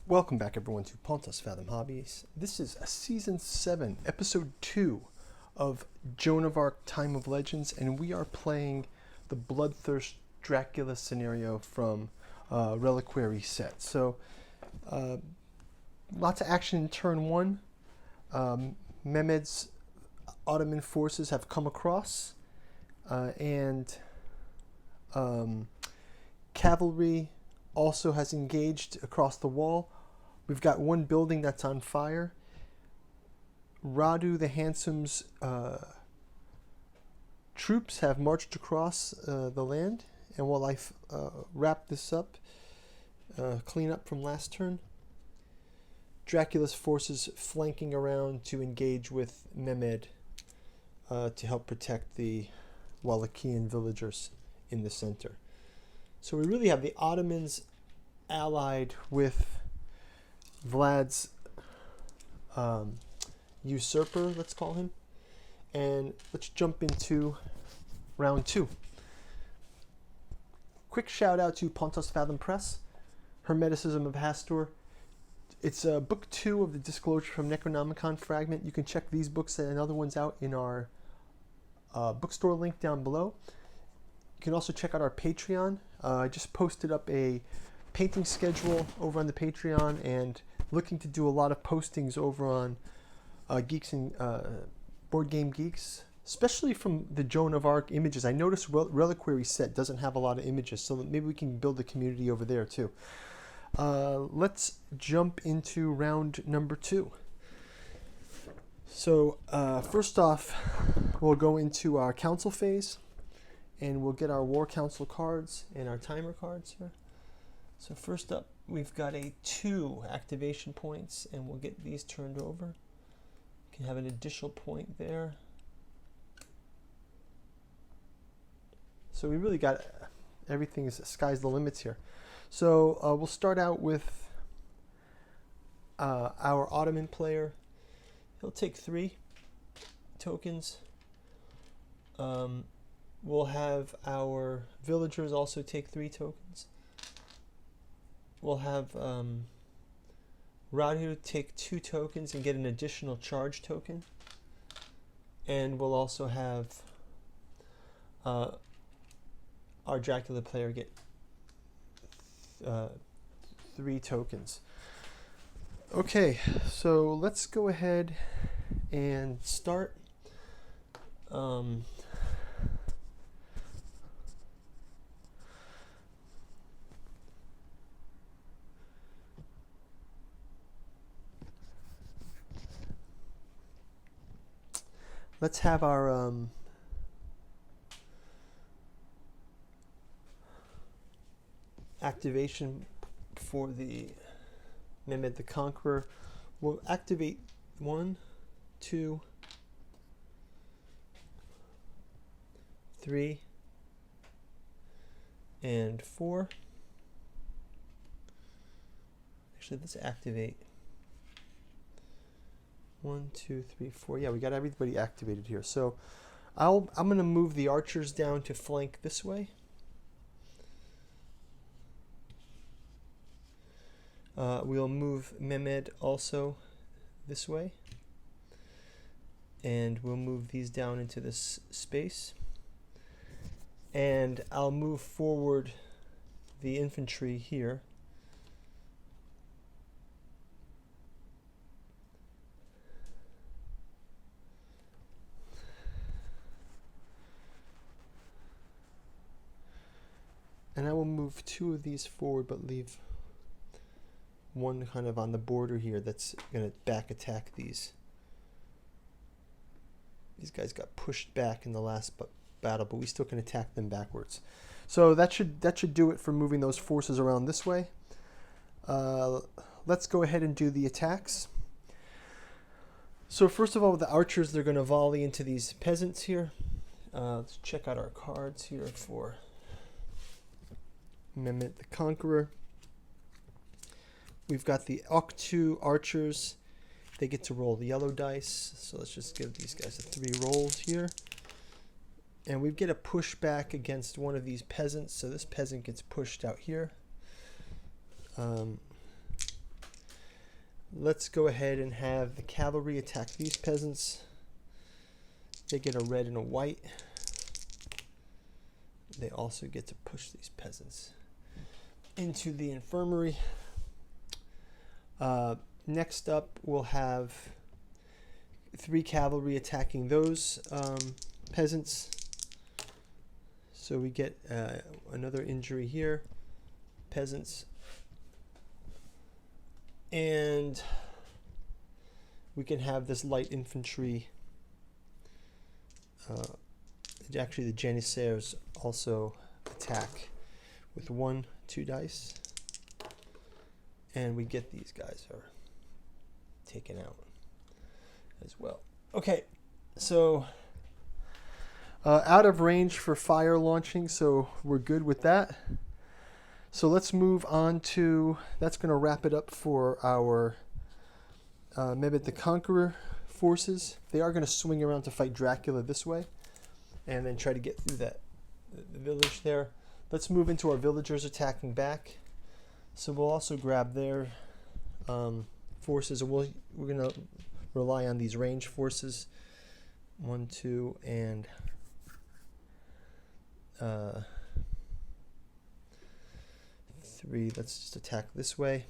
Welcome back everyone to Pontus Fathom Hobbies. This is Season 7, Episode 2 of Joan of Arc Time of Legends, and we are playing the Bloodthirst Dracula scenario from Reliquary set. So, lots of action in turn 1. Mehmed's Ottoman forces have come across, and cavalry also has engaged across the wall. We've got one building that's on fire. Radu the Handsome's troops have marched across the land. And while I wrap this up, clean up from last turn, Dracula's forces flanking around to engage with Mehmed to help protect the Wallachian villagers in the center. So we really have the Ottomans allied with Vlad's usurper, let's call him. And let's jump into round 2. Quick shout out to Pontus Fathom Press, Hermeticism of Hastur. It's book 2 of the Disclosure from Necronomicon fragment. You can check these books and other ones out in our bookstore link down below. You can also check out our Patreon. I just posted up a painting schedule over on the Patreon and looking to do a lot of postings over on Geeks and Board Game Geeks, especially from the Joan of Arc images. I noticed Reliquary set doesn't have a lot of images, so maybe we can build a community over there too. Let's jump into round number 2. So first off, we'll go into our council phase, and we'll get our War Council cards and our timer cards here. So first up, we've got 2 activation points, and we'll get these turned over. You can have an additional point there. So we really got everything, sky's the limits here. So we'll start out with our Ottoman player. He'll take 3 tokens. We'll have our villagers also take 3 tokens. We'll have Radu take 2 tokens and get an additional charge token. And we'll also have our Dracula player get 3 tokens. Okay, so let's go ahead and start. Let's have our activation for the Mehmed the Conqueror. We'll activate 1, 2, 3, and 4. Actually, let's activate 1, 2, 3, 4. Yeah, we got everybody activated here. So I'm going to move the archers down to flank this way. We'll move Mehmed also this way. And we'll move these down into this space. And I'll move forward the infantry here. And I will move 2 of these forward, but leave one kind of on the border here that's going to back attack these. These guys got pushed back in the last battle, but we still can attack them backwards. So that should do it for moving those forces around this way. Let's go ahead and do the attacks. So first of all, with the archers, they're going to volley into these peasants here. Let's check out our cards here for Mehmed the Conqueror. We've got the Octu archers. They get to roll the yellow dice. So let's just give these guys 3 rolls here. And we get a pushback against one of these peasants. So this peasant gets pushed out here. let's go ahead and have the cavalry attack these peasants. They get a red and a white. They also get to push these peasants into the infirmary. Next up, we'll have 3 cavalry attacking those peasants. So we get another injury here. Peasants. And we can have this light infantry. Actually, the janissaires also attack with 1, 2 dice. And we get these guys are taken out as well. Okay, so out of range for fire launching, so we're good with that. So let's move on to, that's going to wrap it up for our Mehmet the Conqueror forces. They are going to swing around to fight Dracula this way and then try to get through the village there. Let's move into our villagers attacking back. So we'll also grab their forces, and we're going to rely on these range forces. 1, 2, and 3. Let's just attack this way.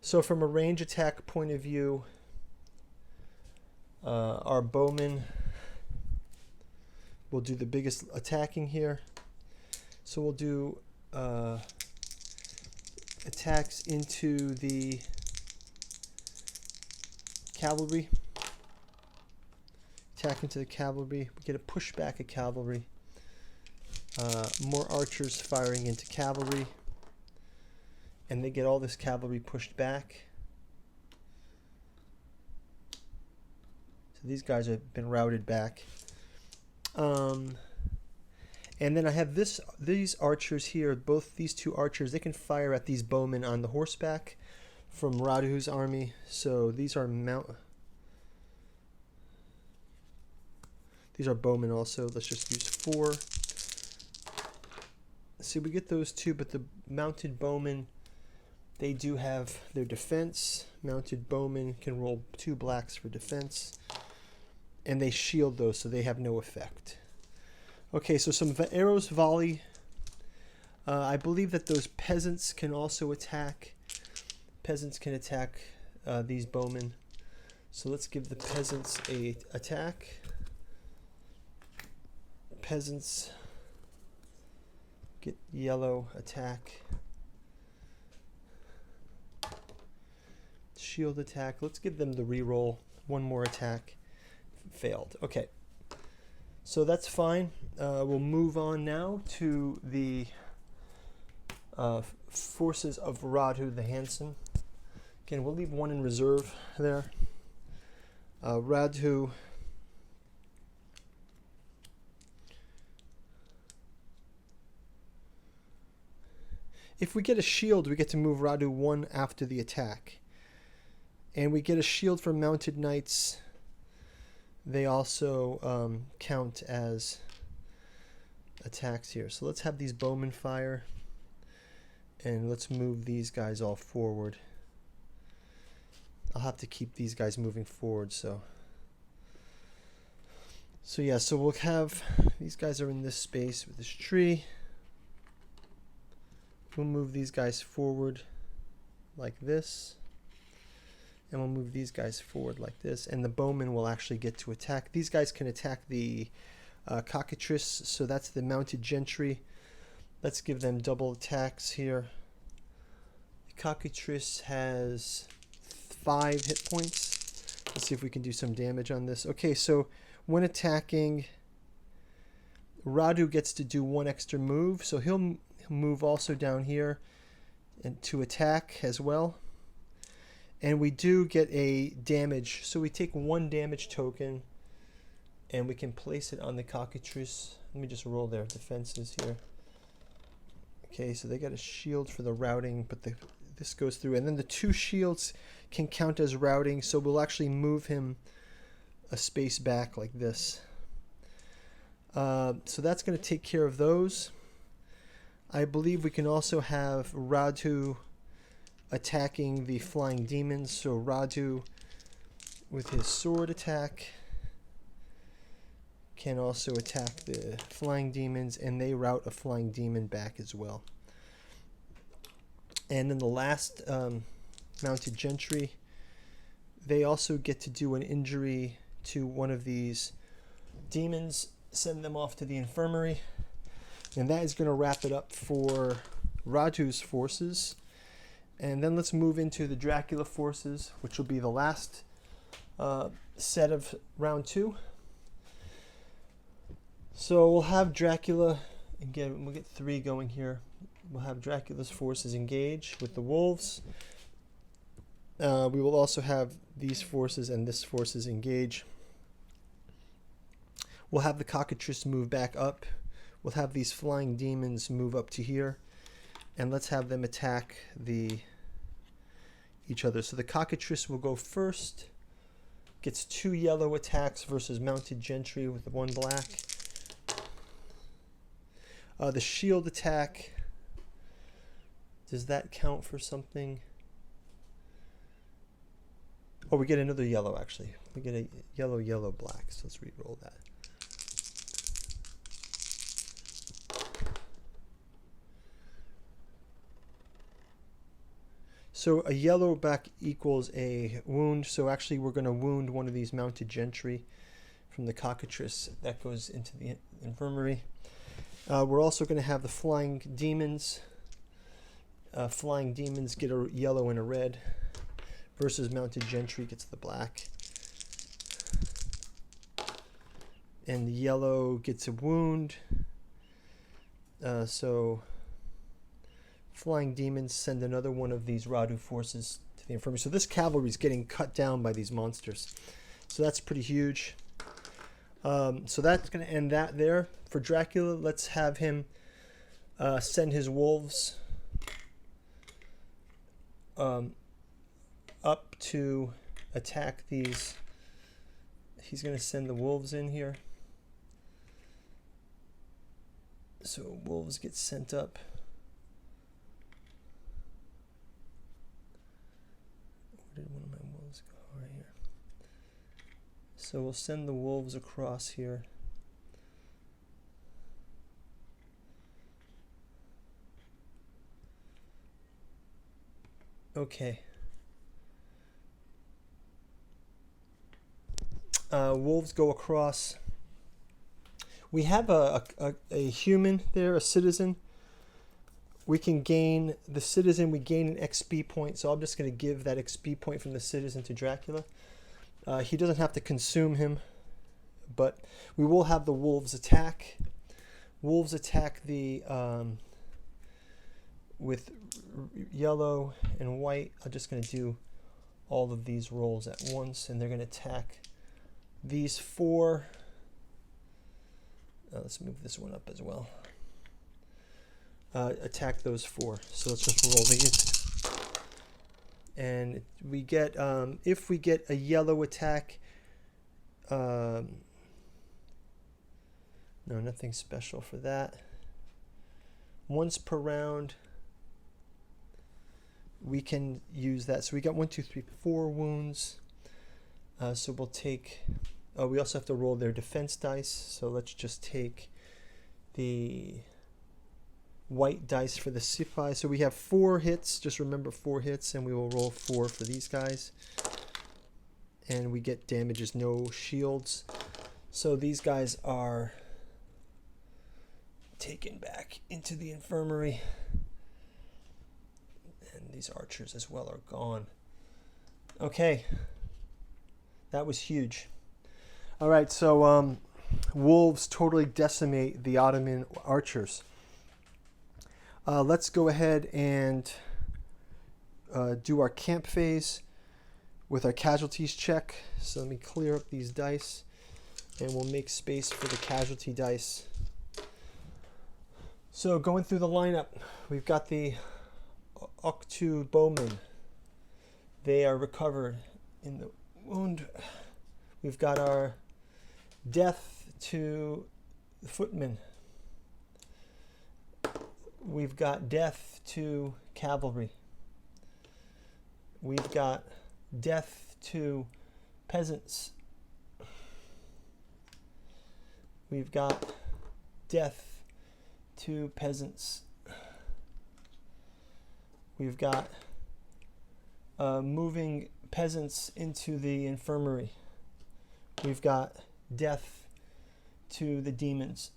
So from a range attack point of view, our bowmen will do the biggest attacking here. So we'll do attacks into the cavalry. Attack into the cavalry. We get a pushback of cavalry. More archers firing into cavalry. And they get all this cavalry pushed back. So these guys have been routed back. And then I have these archers here, both these 2 archers, they can fire at these bowmen on the horseback from Radu's army. So these are these are bowmen also. Let's just use 4. See, we get those 2, but the mounted bowmen, they do have their defense. Mounted bowmen can roll 2 blacks for defense. And they shield those, so they have no effect. Okay, so some arrows volley. I believe that those peasants can also attack. Peasants can attack these bowmen. So let's give the peasants a attack. Peasants get yellow attack. Shield attack. Let's give them the reroll. 1 more attack. Failed. Okay. So that's fine. We'll move on now to the forces of Radu the Handsome. Again, we'll leave 1 in reserve there. Radu. If we get a shield, we get to move Radu 1 after the attack. And we get a shield for mounted knights. They also count as attacks here. So let's have these bowmen fire. And let's move these guys all forward. I'll have to keep these guys moving forward. So yeah, so we'll have, these guys are in this space with this tree. We'll move these guys forward like this. And we'll move these guys forward like this. And the bowmen will actually get to attack. These guys can attack the cockatrice. So that's the mounted gentry. Let's give them double attacks here. The cockatrice has 5 hit points. Let's see if we can do some damage on this. Okay, so when attacking, Radu gets to do 1 extra move. So he'll move also down here and to attack as well. And we do get a damage. So we take 1 damage token and we can place it on the cockatrice. Let me just roll their defenses here. Okay, so they got a shield for the routing, but this goes through. And then the 2 shields can count as routing, so we'll actually move him a space back like this. So that's going to take care of those. I believe we can also have Radu attacking the flying demons. So Radu with his sword attack can also attack the flying demons, and they rout a flying demon back as well. And then the last mounted gentry, they also get to do an injury to one of these demons, send them off to the infirmary, and that is going to wrap it up for Radu's forces. And then let's move into the Dracula forces, which will be the last set of round 2. So we'll have Dracula, again, we'll get 3 going here. We'll have Dracula's forces engage with the wolves. We will also have these forces and this forces engage. We'll have the cockatrice move back up. We'll have these flying demons move up to here. And let's have them attack each other. So the cockatrice will go first. Gets 2 yellow attacks versus mounted gentry with the 1 black. The shield attack, does that count for something? Oh, we get another yellow actually. We get a yellow, yellow, black. So let's re-roll that. So a yellow back equals a wound. So actually we're going to wound one of these mounted gentry from the cockatrice. That goes into the infirmary. We're also going to have the flying demons. Flying demons get a yellow and a red versus mounted gentry gets the black. And the yellow gets a wound. So flying demons send another one of these Radu forces to the infirmary. So this cavalry is getting cut down by these monsters. So that's pretty huge. So that's going to end that there. For Dracula, let's have him send his wolves up to attack these. He's going to send the wolves in here. So wolves get sent up. Where did one of my wolves go? Right here. So we'll send the wolves across here. Okay. Wolves go across. We have a human there, a citizen. We can gain the citizen. We gain an XP point. So I'm just going to give that XP point from the citizen to Dracula. He doesn't have to consume him, but we will have the wolves attack. Wolves attack the with yellow and white. I'm just going to do all of these rolls at once, and they're going to attack these 4. Let's move this one up as well. Attack those 4. So let's just roll these. And we get, if we get a yellow attack, no, nothing special for that. Once per round, we can use that. So we got 1, 2, 3, 4 wounds. So we'll take, we also have to roll their defense dice. So let's just take the white dice for the Sipai. So we have 4 hits. Just remember 4 hits, and we will roll 4 for these guys. And we get damages, no shields. So these guys are taken back into the infirmary. And these archers as well are gone. Okay. That was huge. All right, so wolves totally decimate the Ottoman archers. Let's go ahead and do our camp phase with our casualties check. So let me clear up these dice, and we'll make space for the casualty dice. So going through the lineup, we've got the Oktu bowmen. They are recovered in the wound. We've got our death to the footmen. We've got death to cavalry. We've got death to peasants. We've got death to peasants. We've got moving peasants into the infirmary. We've got death to the demons.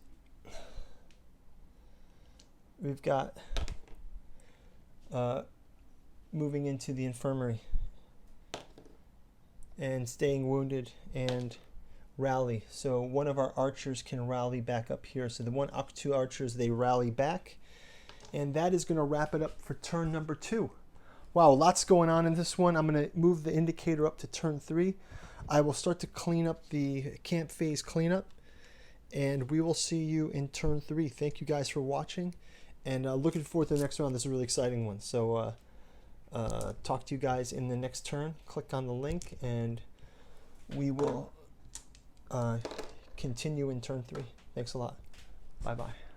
We've got moving into the infirmary and staying wounded and rally. So one of our archers can rally back up here. So the two archers, they rally back. And that is going to wrap it up for turn number 2. Wow, lots going on in this one. I'm going to move the indicator up to turn 3. I will start to clean up the camp phase cleanup. And we will see you in turn 3. Thank you guys for watching. And looking forward to the next round. This is a really exciting one. So talk to you guys in the next turn. Click on the link and we will continue in turn 3. Thanks a lot. Bye-bye.